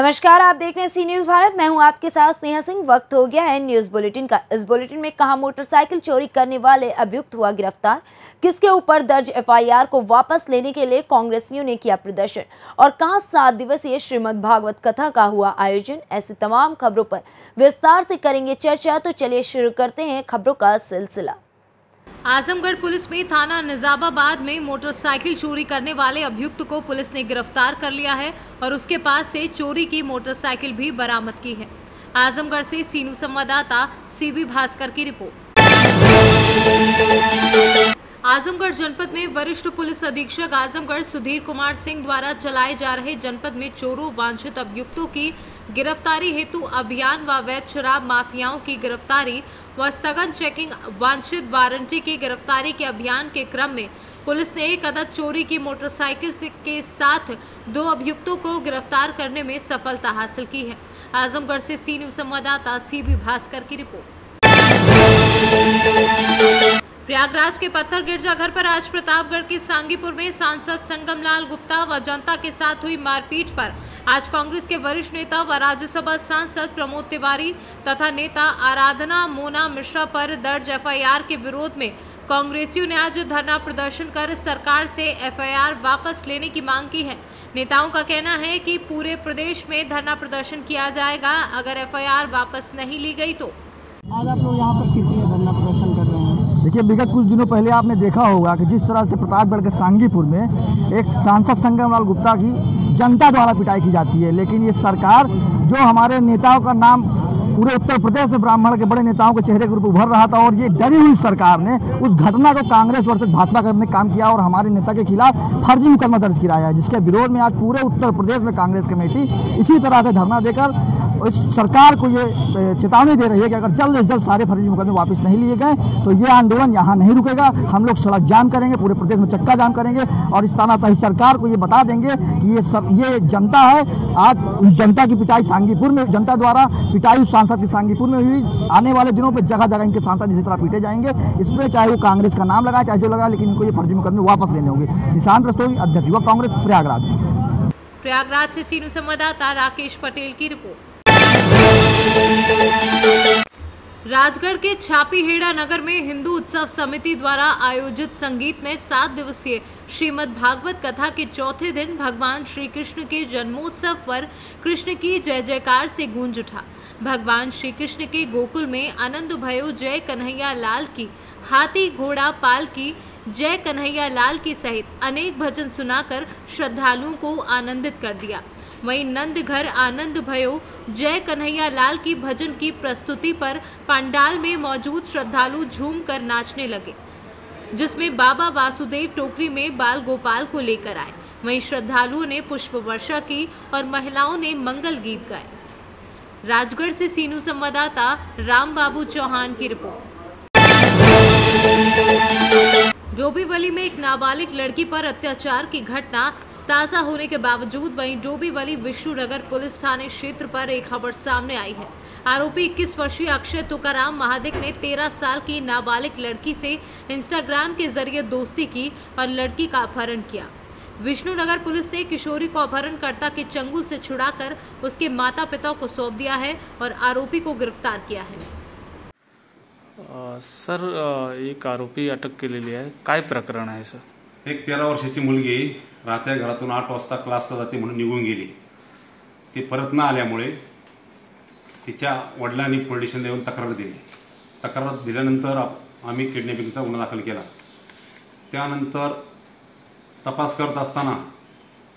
नमस्कार, आप देख रहे हैं सी न्यूज भारत। मैं हूं आपके साथ स्नेहा सिंह। वक्त हो गया है न्यूज बुलेटिन का। इस बुलेटिन में कहां मोटरसाइकिल चोरी करने वाले अभियुक्त हुआ गिरफ्तार, किसके ऊपर दर्ज एफआईआर को वापस लेने के लिए कांग्रेसियों ने किया प्रदर्शन और कहां 7 दिवसीय श्रीमद् भागवत कथा का हुआ आयोजन। ऐसी तमाम खबरों पर विस्तार से करेंगे चर्चा। तो चलिए शुरू करते हैं खबरों का सिलसिला। आजमगढ़ पुलिस में थाना निजामाबाद में मोटरसाइकिल चोरी करने वाले अभियुक्त को पुलिस ने गिरफ्तार कर लिया है और उसके पास से चोरी की मोटरसाइकिल भी बरामद की है। आजमगढ़ से सी न्यूज संवाददाता सीबी भास्कर की रिपोर्ट। आजमगढ़ जनपद में वरिष्ठ पुलिस अधीक्षक आजमगढ़ सुधीर कुमार सिंह द्वारा चलाए जा रहे जनपद में चोरों वांछित अभियुक्तों की गिरफ्तारी हेतु अभियान व अवैध शराब माफियाओं की गिरफ्तारी व सघन चेकिंग वांछित वारंटी की गिरफ्तारी के अभियान के क्रम में पुलिस ने एक अदद चोरी की मोटरसाइकिल के साथ 2 अभियुक्तों को गिरफ्तार करने में सफलता हासिल की है। आजमगढ़ से सी न्यूज संवाददाता सीबी भास्कर की रिपोर्ट। प्रयागराज के पत्थर गिरजाघर पर आज प्रतापगढ़ के सांगीपुर में सांसद संगमलाल गुप्ता व जनता के साथ हुई मारपीट पर आज कांग्रेस के वरिष्ठ नेता व राज्यसभा सांसद प्रमोद तिवारी तथा नेता आराधना मोना मिश्रा पर दर्ज एफआईआर के विरोध में कांग्रेसियों ने आज धरना प्रदर्शन कर सरकार से एफआईआर वापस लेने की मांग की है। नेताओं का कहना है कि पूरे प्रदेश में धरना प्रदर्शन किया जाएगा अगर एफआईआर वापस नहीं ली गई तो। आज आप लोग यहाँ पर किस लिए धरना प्रदर्शन कर रहे हैं? देखिए, विगत कुछ दिनों पहले आपने देखा होगा कि जिस तरह से प्रतापगढ़ के सांगीपुर में एक सांसद संगमलाल गुप्ता की जनता द्वारा पिटाई की जाती है, लेकिन ये सरकार जो हमारे नेताओं का नाम पूरे उत्तर प्रदेश में ब्राह्मण के बड़े नेताओं के चेहरे के रूप उभर रहा था और ये डरी हुई सरकार ने उस घटना को कांग्रेस वर्सेस भाजपा करने काम किया और हमारे नेता के खिलाफ फर्जी मुकदमा दर्ज कराया है, जिसके विरोध में आज पूरे उत्तर प्रदेश में कांग्रेस कमेटी इसी तरह से धरना देकर इस सरकार को ये चेतावनी दे रही है कि अगर जल्द से जल्द सारे फर्जी मुकदमे वापस नहीं लिए गए तो ये आंदोलन यहाँ नहीं रुकेगा। हम लोग सड़क जाम करेंगे, पूरे प्रदेश में चक्का जाम करेंगे और इस तानाशाही सरकार को ये बता देंगे कि ये जनता है। आज उस जनता की पिटाई सांगीपुर में जनता द्वारा पिटाई उस सांसद की सांगीपुर में हुई। आने वाले दिनों पर जगह जगह इनके सांसद इसी तरह पीटे जाएंगे। इसमें चाहे वो कांग्रेस का नाम लगाए चाहे जो लगाए, लेकिन इनको ये फर्जी मुकदमे वापस लेने होंगे। निशांत रस्तोगी, अध्यक्ष युवक कांग्रेस, प्रयागराज से सी न्यूज संवाददाता राकेश पटेल की रिपोर्ट। राजगढ़ के छापीहेड़ा नगर में हिंदू उत्सव समिति द्वारा आयोजित संगीत में 7 दिवसीय श्रीमद् भागवत कथा के चौथे दिन भगवान श्री कृष्ण के जन्मोत्सव पर कृष्ण की जय जयकार से गूंज उठा। भगवान श्री कृष्ण के गोकुल में आनंद भयो जय कन्हैया लाल की, हाथी घोड़ा पाल की जय कन्हैया लाल की सहित अनेक भजन सुनाकर श्रद्धालुओं को आनंदित कर दिया। वहीं नंद घर आनंद भयो जय कन्हैया लाल की भजन की प्रस्तुति पर पंडाल में मौजूद श्रद्धालु झूमकर नाचने लगे, जिसमें बाबा वासुदेव टोकरी में बाल गोपाल को लेकर आए। वहीं श्रद्धालुओं ने पुष्प वर्षा की और महिलाओं ने मंगल गीत गाए। राजगढ़ से सी न्यूज संवाददाता राम बाबू चौहान की रिपोर्ट। डोंबिवली में एक नाबालिग लड़की पर अत्याचार की घटना ताज़ा होने के बावजूद वहीं डोंबिवली विष्णुनगर पुलिस थाने क्षेत्र पर एक खबर सामने आई है। आरोपी 21 वर्षीय अक्षय तुकाराम महादिक ने 13 साल की नाबालिग लड़की से इंस्टाग्राम के जरिए दोस्ती की और लड़की का अपहरण किया। विष्णुनगर पुलिस ने किशोरी को अपहरणकर्ता के चंगुल से छुड़ाकर उसके माता पिता को सौंप दिया है और आरोपी को गिरफ्तार किया है। सर, एक आरोपी अटक केलेली आहे, काय प्रकरण आहे सर? एक 13 वर्षाची मुलगी रात्री घरातून 8 वाजता क्लासला जाते म्हणून निघून गेली। ती परत न आल्यामुळे तिच्या वडिलांनी पोलीस स्टेशनला येऊन तक्रार दिली। तक्रार दिल्यानंतर आम्ही किडनॅपिंगचा गुन्हा दाखल केला। त्यानंतर तपास करत असताना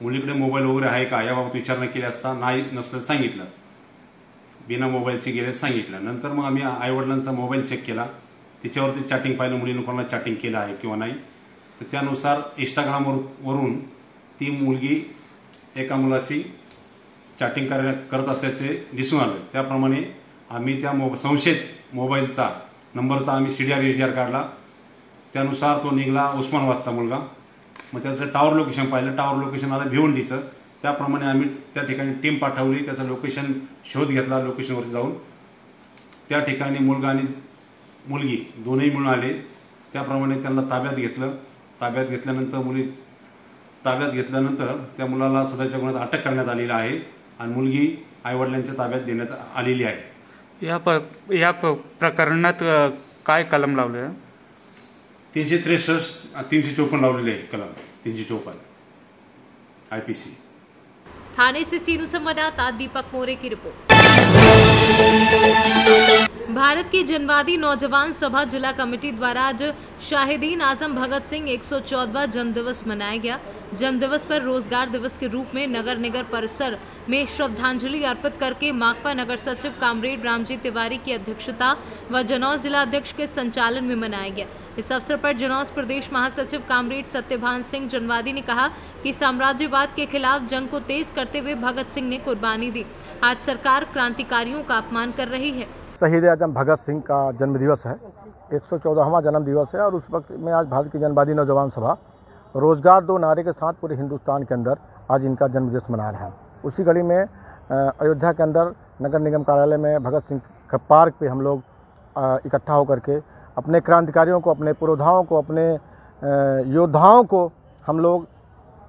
मुलीकडे मोबाईल वगैरे आहे का याबाबत विचारणा केली असता नाही नसल्याचं सांगितलं। बिना मोबाईलची गेले सांगितलं। नंतर मग आम्ही आईवडिलांचा मोबाईल चेक केला, तिच्यावरती चॅटिंग पाहिलं, मुलीनं कोणाला चॅटिंग केलं आहे किंवा नाही। तर त्यानुसार इंस्टाग्रामवरून ती मुलगी एका मुलाशी चॅटिंग करत असल्याचे दिसून आलं। त्याप्रमाणे आम्ही त्या संशयित मोबाईलचा नंबरचा आम्ही सीडीआर काढला। त्यानुसार तो निघाला उस्मानाबादचा मुलगा। मग त्याचं टावर लोकेशन पाहिलं, टावर लोकेशन आलं भिवंडीचं। त्याप्रमाणे आम्ही त्या ठिकाणी टीम पाठवली, त्याचं लोकेशन शोध घेतला। लोकेशनवरती जाऊन त्या ठिकाणी मुलगा आणि मुलगी दोन्ही मिळून आले। त्याप्रमाणे त्यांना ताब्यात घेतलं। ताब्यात घेतल्यानंतर त्या मुलाला सदरच्या गुन्ह्यात अटक करण्यात आलेली आहे आणि मुलगी आईवडिलांच्या ताब्यात देण्यात आलेली आहे. या प्रकरणात काय कलम लावले आहे? 363 354 लावलेले आहे कलम 354 IPC. थाने से सीनू संवाददाता दीपक मोरे की रिपोर्ट। भारत की जनवादी नौजवान सभा जिला कमेटी द्वारा आज शाहिदीन आजम भगत सिंह 114वां जन्मदिवस मनाया गया। जन्मदिवस पर रोजगार दिवस के रूप में नगर निगम परिसर में श्रद्धांजलि अर्पित करके माकपा नगर सचिव कामरेड रामजी तिवारी की अध्यक्षता व जनौज जिला अध्यक्ष के संचालन में मनाया गया। इस अवसर पर जनौज प्रदेश महासचिव कामरेड सत्यभान सिंह जनवादी ने कहा कि साम्राज्यवाद के खिलाफ जंग को तेज करते हुए भगत सिंह ने कुर्बानी दी। आज सरकार क्रांतिकारियों का अपमान कर रही है। शहीद आजम भगत सिंह का जन्म दिवस है, 114वां जन्म दिवस है और उस वक्त में आज भारत की जनवादी नौजवान सभा रोजगार दो नारे के साथ पूरे हिंदुस्तान के अंदर आज इनका जन्म दिवस मना रहे हैं। उसी कड़ी में अयोध्या के अंदर नगर निगम कार्यालय में भगत सिंह के पार्क पे हम लोग इकट्ठा होकर के अपने क्रांतिकारियों को, अपने पुरोधाओं को, अपने योद्धाओं को हम लोग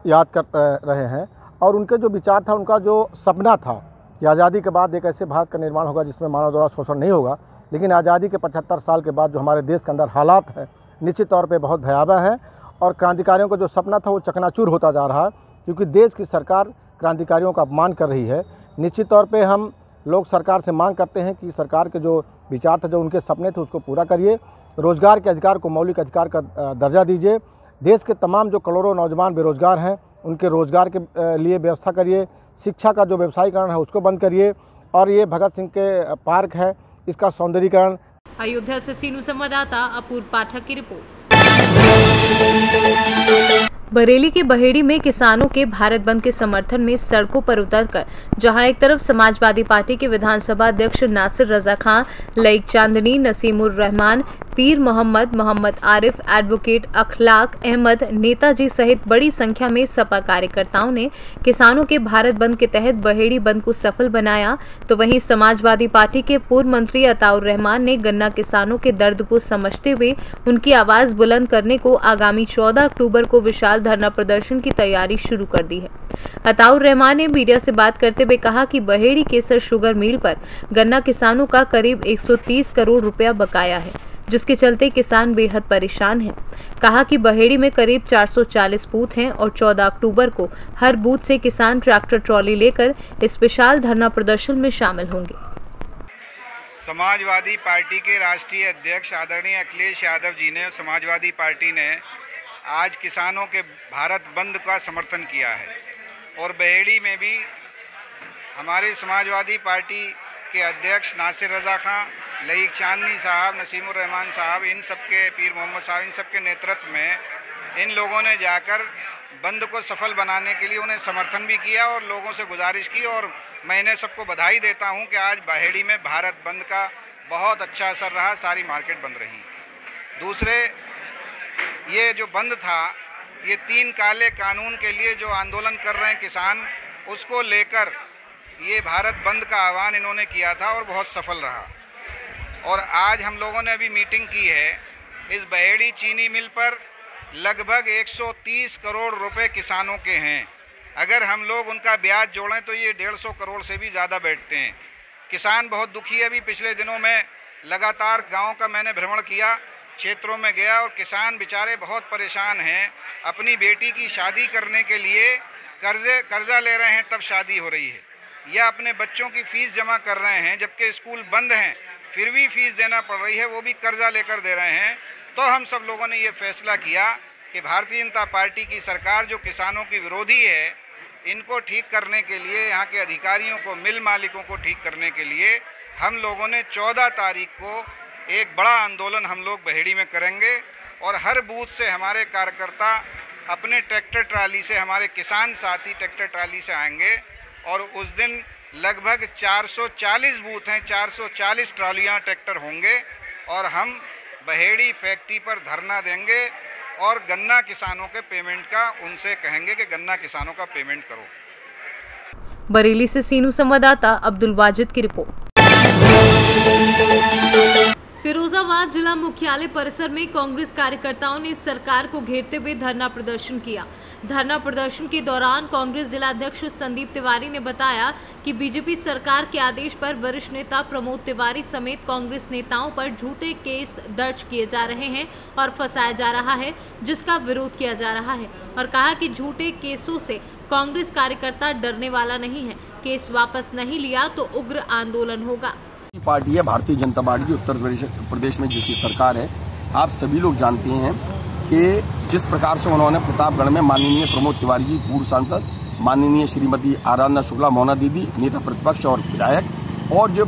याद कर रहे हैं और उनके जो विचार था, उनका जो सपना था कि आज़ादी के बाद एक ऐसे भारत का निर्माण होगा जिसमें मानव द्वारा शोषण नहीं होगा। लेकिन आज़ादी के 75 साल के बाद जो हमारे देश के अंदर हालात है निश्चित तौर पे बहुत भयावह है और क्रांतिकारियों का जो सपना था वो चकनाचूर होता जा रहा है, क्योंकि देश की सरकार क्रांतिकारियों का अपमान कर रही है। निश्चित तौर पे हम लोग सरकार से मांग करते हैं कि सरकार के जो विचार थे, जो उनके सपने थे, उसको पूरा करिए। रोजगार के अधिकार को मौलिक अधिकार का दर्जा दीजिए। देश के तमाम जो करोड़ों नौजवान बेरोजगार हैं उनके रोजगार के लिए व्यवस्था करिए। शिक्षा का जो व्यवसायीकरण है उसको बंद करिए और ये भगत सिंह के पार्क है इसका सौंदर्यीकरण। अयोध्या से सीनू संवाददाता अपूर्व पाठक की रिपोर्ट। बरेली के बहेड़ी में किसानों के भारत बंद के समर्थन में सड़कों पर उतरकर जहां एक तरफ समाजवादी पार्टी के विधानसभा अध्यक्ष नासिर रजा खान, लईक चांदनी, नसीमुर रहमान, पीर मोहम्मद आरिफ, एडवोकेट अखलाक अहमद, नेताजी सहित बड़ी संख्या में सपा कार्यकर्ताओं ने किसानों के भारत बंद के तहत बहेड़ी बंद को सफल बनाया, तो वहीं समाजवादी पार्टी के पूर्व मंत्री अताउर रहमान ने गन्ना किसानों के दर्द को समझते हुए उनकी आवाज बुलंद करने को आगामी 14 अक्टूबर को विशाल धरना प्रदर्शन की तैयारी शुरू कर दी है। अताउर रहमान ने मीडिया से बात करते हुए कहा कि बहेड़ी केसर शुगर मिल पर गन्ना किसानों का करीब 130 करोड़ रुपया बकाया है, जिसके चलते किसान बेहद परेशान हैं। कहा कि बहेड़ी में करीब 440 बूथ हैं और 14 अक्टूबर को हर बूथ से किसान ट्रैक्टर ट्रॉली लेकर इस विशाल धरना प्रदर्शन में शामिल होंगे। समाजवादी पार्टी के राष्ट्रीय अध्यक्ष आदरणीय अखिलेश यादव जी ने, समाजवादी पार्टी ने आज किसानों के भारत बंद का समर्थन किया है और बहेड़ी में भी हमारे समाजवादी पार्टी के अध्यक्ष नासिर रजा खां, लईक चांदनी साहब, नसीमुर रहमान साहब, इन सब के, पीर मोहम्मद साहब, इन सब के नेतृत्व में इन लोगों ने जाकर बंद को सफल बनाने के लिए उन्हें समर्थन भी किया और लोगों से गुजारिश की और मैं इन्हें सबको बधाई देता हूं कि आज बहेड़ी में भारत बंद का बहुत अच्छा असर रहा, सारी मार्केट बंद रही। दूसरे, ये जो बंद था, ये 3 काले कानून के लिए जो आंदोलन कर रहे हैं किसान, उसको लेकर ये भारत बंद का आह्वान इन्होंने किया था और बहुत सफल रहा। और आज हम लोगों ने अभी मीटिंग की है, इस बहेड़ी चीनी मिल पर लगभग 130 करोड़ रुपए किसानों के हैं। अगर हम लोग उनका ब्याज जोड़ें तो ये 150 करोड़ से भी ज़्यादा बैठते हैं। किसान बहुत दुखी है। अभी पिछले दिनों में लगातार गाँव का मैंने भ्रमण किया, क्षेत्रों में गया और किसान बेचारे बहुत परेशान हैं। अपनी बेटी की शादी करने के लिए कर्जा ले रहे हैं, तब शादी हो रही है, या अपने बच्चों की फ़ीस जमा कर रहे हैं जबकि स्कूल बंद हैं, फिर भी फीस देना पड़ रही है, वो भी कर्जा लेकर दे रहे हैं। तो हम सब लोगों ने ये फैसला किया कि भारतीय जनता पार्टी की सरकार जो किसानों की विरोधी है, इनको ठीक करने के लिए, यहाँ के अधिकारियों को, मिल मालिकों को ठीक करने के लिए हम लोगों ने 14 तारीख को एक बड़ा आंदोलन हम लोग बहेड़ी में करेंगे और हर बूथ से हमारे कार्यकर्ता अपने ट्रैक्टर ट्राली से, हमारे किसान साथी ट्रैक्टर ट्राली से आएंगे और उस दिन लगभग 440 बूथ हैं, 440 ट्रालियाँ ट्रैक्टर होंगे और हम बहेड़ी फैक्ट्री पर धरना देंगे और गन्ना किसानों के पेमेंट का उनसे कहेंगे कि गन्ना किसानों का पेमेंट करो। बरेली से सीनू संवाददाता अब्दुल वाजिद की रिपोर्ट। फिरोजाबाद फिरोजाबाद जिला मुख्यालय परिसर में कांग्रेस कार्यकर्ताओं ने सरकार को घेरते हुए धरना प्रदर्शन किया। धरना प्रदर्शन के दौरान कांग्रेस जिला अध्यक्ष संदीप तिवारी ने बताया कि बीजेपी सरकार के आदेश पर वरिष्ठ नेता प्रमोद तिवारी समेत कांग्रेस नेताओं पर झूठे केस दर्ज किए जा रहे हैं और फंसाया जा रहा है, जिसका विरोध किया जा रहा है और कहा कि झूठे केसों से कांग्रेस कार्यकर्ता डरने वाला नहीं है। केस वापस नहीं लिया तो उग्र आंदोलन होगा। पार्टी है भारतीय जनता पार्टी की उत्तर प्रदेश में जिसकी सरकार है। आप सभी लोग जानते हैं कि जिस प्रकार से उन्होंने प्रतापगढ़ में माननीय प्रमोद तिवारी जी पूर्व सांसद, माननीय श्रीमती आराधना शुक्ला मोना दीदी नेता प्रतिपक्ष और विधायक और जो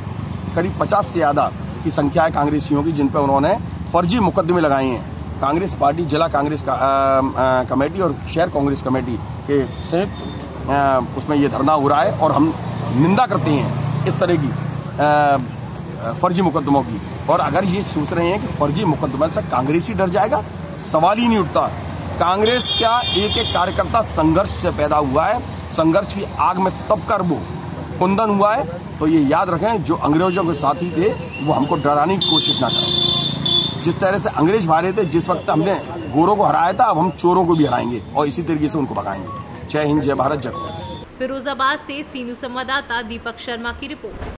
करीब 50 से ज्यादा की संख्या है कांग्रेसियों की, जिन पर उन्होंने फर्जी मुकदमे लगाए हैं। कांग्रेस पार्टी जिला कांग्रेस कमेटी और शहर कांग्रेस कमेटी के संयुक्त उसमें ये धरना हो रहा है और हम निंदा करते हैं इस तरह की फर्जी मुकदमों की। और अगर ये सोच रहे हैं कि फर्जी मुकदमे से कांग्रेसी डर जाएगा, सवाल ही नहीं उठता। कांग्रेस क्या एक एक कार्यकर्ता संघर्ष से पैदा हुआ है, संघर्ष की आग में तप कर वो कुंदन हुआ है। तो ये याद रखें, जो अंग्रेजों के साथी थे वो हमको डराने की कोशिश ना करें। जिस तरह से अंग्रेज भारे थे, जिस वक्त हमने गोरों को हराया था, अब हम चोरों को भी हराएंगे और इसी तरीके से उनको भगाएंगे। जय हिंद, जय भारत, जय कांग्रेस। फिरोजाबाद से सीनू संवाददाता दीपक शर्मा की रिपोर्ट।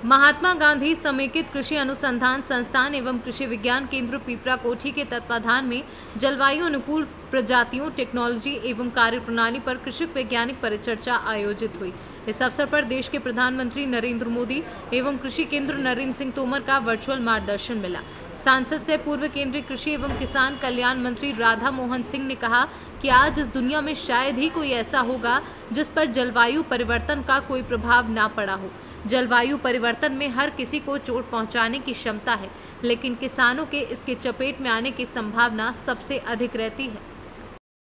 महात्मा गांधी समेकित कृषि अनुसंधान संस्थान एवं कृषि विज्ञान केंद्र पीपरा कोठी के तत्वाधान में जलवायु अनुकूल प्रजातियों, टेक्नोलॉजी एवं कार्यप्रणाली पर कृषि वैज्ञानिक परिचर्चा आयोजित हुई। इस अवसर पर देश के प्रधानमंत्री नरेंद्र मोदी एवं कृषि केंद्र नरेंद्र सिंह तोमर का वर्चुअल मार्गदर्शन मिला। सांसद से पूर्व केंद्रीय कृषि एवं किसान कल्याण मंत्री राधा मोहन सिंह ने कहा कि आज इस दुनिया में शायद ही कोई ऐसा होगा जिस पर जलवायु परिवर्तन का कोई प्रभाव ना पड़ा हो। जलवायु परिवर्तन में हर किसी को चोट पहुंचाने की क्षमता है, लेकिन किसानों के इसके चपेट में आने की संभावना सबसे अधिक रहती है।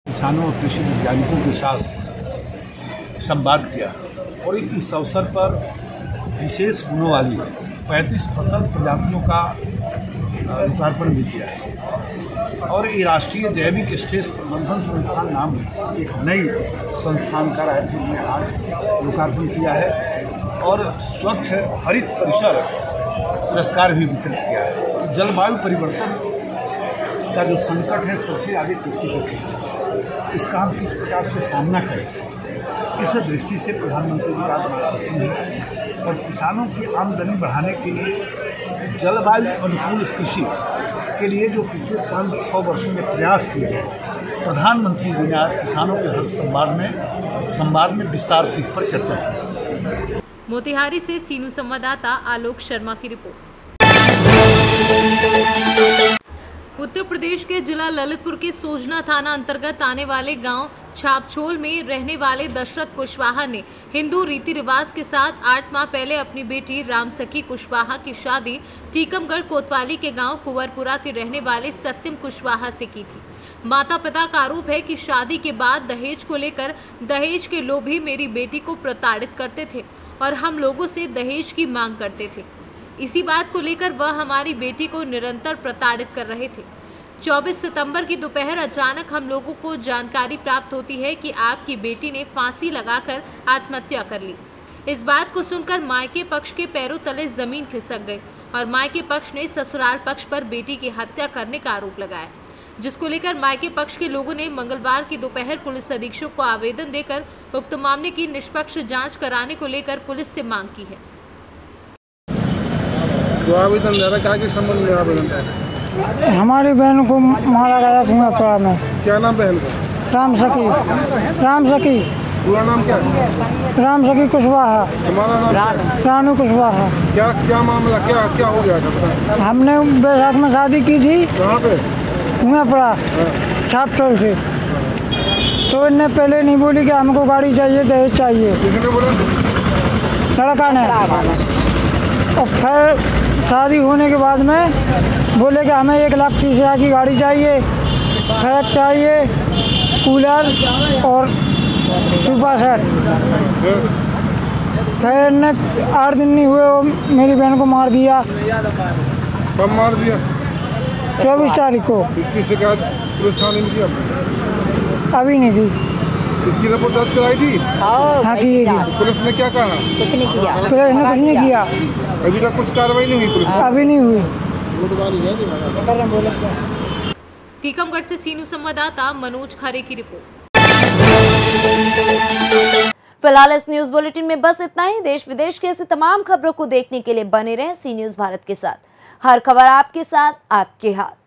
किसानों और कृषि वैज्ञानिकों के साथ संवाद किया और इस अवसर पर विशेष गुणों वाली 35 फसल प्रजातियों का लोकार्पण भी किया है। और ये राष्ट्रीय जैविक स्टेज प्रबंधन संस्थान नाम एक नई संस्थान का रायपुर में आज लोकार्पण किया है और स्वच्छ हरित परिसर पुरस्कार भी वितरित किया है। जलवायु परिवर्तन का जो संकट है सबसे आगे कृषि क्षेत्र, इसका हम किस प्रकार से सामना करें, इस दृष्टि से प्रधानमंत्री जी आज मार्गदर्शन है और किसानों की आमदनी बढ़ाने के लिए जलवायु अनुकूल कृषि के लिए जो पिछले 500 वर्षों में प्रयास किए गए, प्रधानमंत्री जी ने आज किसानों के हर संवाद में विस्तार से इस पर चर्चा की। मोतिहारी से सीनू संवाददाता आलोक शर्मा की रिपोर्ट। उत्तर प्रदेश के जिला ललितपुर के सोजना थाना अंतर्गत आने वाले गांव छापछोल में रहने वाले दशरथ कुशवाहा ने हिंदू रीति रिवाज के साथ 8 माह पहले अपनी बेटी रामसखी कुशवाहा की शादी टीकमगढ़ कोतवाली के गांव कुंवरपुरा के रहने वाले सत्यम कुशवाहा से की थी। माता पिता का आरोप है कि शादी के बाद दहेज को लेकर दहेज के लोभी मेरी बेटी को प्रताड़ित करते थे और हम लोगों से दहेज की मांग करते थे। इसी बात को लेकर वह हमारी बेटी को निरंतर प्रताड़ित कर रहे थे। 24 सितंबर की दोपहर अचानक हम लोगों को जानकारी प्राप्त होती है कि आपकी बेटी ने फांसी लगाकर आत्महत्या कर ली। इस बात को सुनकर मायके पक्ष के पैरों तले जमीन खिसक गई और मायके पक्ष ने ससुराल पक्ष पर बेटी की हत्या करने का आरोप लगाया, जिसको लेकर मायके पक्ष के लोगों ने मंगलवार की दोपहर पुलिस अधीक्षक को आवेदन देकर उक्त मामले की निष्पक्ष जांच कराने को लेकर पुलिस से मांग की है। जो आवेदन दे रहा क्या के संबंध में आवेदन है? हमारी बहन को मारा गया कुंवरपुरा में। क्या नाम बहन का? रामसखी। पूरा नाम क्या है? रामसखी कुशवाहा। तुम्हारा नाम? रानू कुशवाहा। क्या मामला क्या हो गया था? हमने बैसाख में शादी की थी। कहाँ पे? कुंवरपुरा छापछोल से। तो इनने पहले नहीं बोली कि हमको गाड़ी चाहिए, दहेज चाहिए। किसने बोला? लड़का ने। और फिर शादी होने के बाद में बोले कि हमें 1,30,000 की गाड़ी चाहिए, फ्रिज चाहिए, कूलर और सोफा सेट। फिर ने 8 दिन नहीं हुए मेरी बहन को मार दिया। कब मार दिया? 24 तारीख को। इसकी शिकायत पुलिस थाने में की? अभी नहीं की। इसकी रिपोर्ट दर्ज कराई थी? हाँ की पुलिस ने क्या कहा? पुलिस ने कुछ नहीं किया। अभी तक कुछ कार्रवाई नहीं हुई पुलिस? अभी नहीं हुई। टीकमगढ़ से सी न्यूज़ संवाददाता मनोज खरे की रिपोर्ट। फिलहाल इस न्यूज बुलेटिन में बस इतना ही। देश विदेश की ऐसी तमाम खबरों को देखने के लिए बने रहें सी न्यूज़ भारत के साथ। हर खबर आपके साथ, आपके हाथ।